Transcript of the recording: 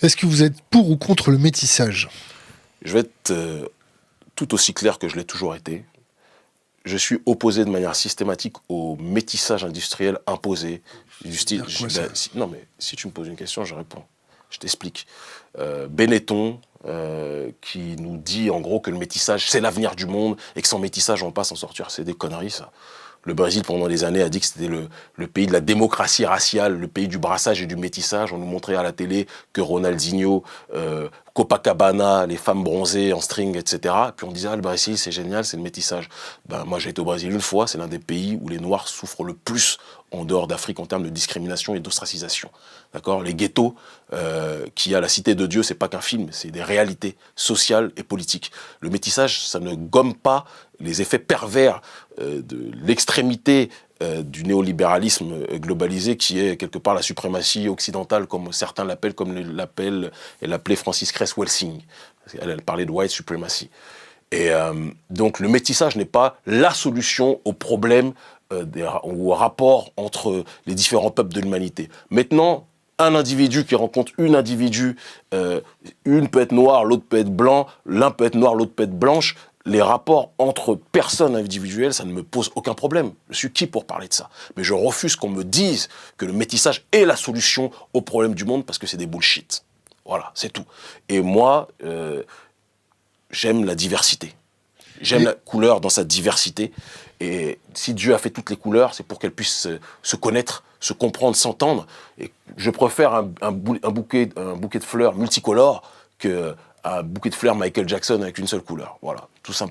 Est-ce que vous êtes pour ou contre le métissage? Je vais être tout aussi clair que je l'ai toujours été. Je suis opposé de manière systématique au métissage industriel imposé. Du style, Quoi, ça? non mais si tu me poses une question, je réponds. Je t'explique. Benetton, qui nous dit en gros que le métissage, c'est l'avenir du monde et que sans métissage, on ne va pas s'en sortir. C'est des conneries, ça. Le Brésil, pendant des années, a dit que c'était le pays de la démocratie raciale, le pays du brassage et du métissage. On nous montrait à la télé que Ronaldinho, Copacabana, les femmes bronzées en string, etc. Et puis on disait, ah, le Brésil, c'est génial, c'est le métissage. Ben, moi, j'ai été au Brésil une fois, c'est l'un des pays où les Noirs souffrent le plus en dehors d'Afrique en termes de discrimination et d'ostracisation. D'accord? Les ghettos qu'il y a à la Cité de Dieu, c'est pas qu'un film, c'est des réalités sociales et politiques. Le métissage, ça ne gomme pas les effets pervers de l'extrémité du néolibéralisme globalisé qui est quelque part la suprématie occidentale, comme certains l'appellent, comme l'appelait Francis Cress-Welsing. Elle parlait de white supremacy. Et donc le métissage n'est pas la solution au problème ou au rapport entre les différents peuples de l'humanité. Maintenant, un individu qui rencontre une individu, une peut être noire, l'autre peut être blanc, l'un peut être noir, l'autre peut être blanche, les rapports entre personnes individuelles, ça ne me pose aucun problème. Je suis qui pour parler de ça? Mais je refuse qu'on me dise que le métissage est la solution aux problèmes du monde parce que c'est des bullshit. Voilà, c'est tout. Et moi, j'aime la diversité. J'aime la couleur dans sa diversité. Et si Dieu a fait toutes les couleurs, c'est pour qu'elles puissent se connaître, se comprendre, s'entendre. Et je préfère un bouquet de fleurs multicolores qu'un bouquet de fleurs Michael Jackson avec une seule couleur. Voilà, tout simplement.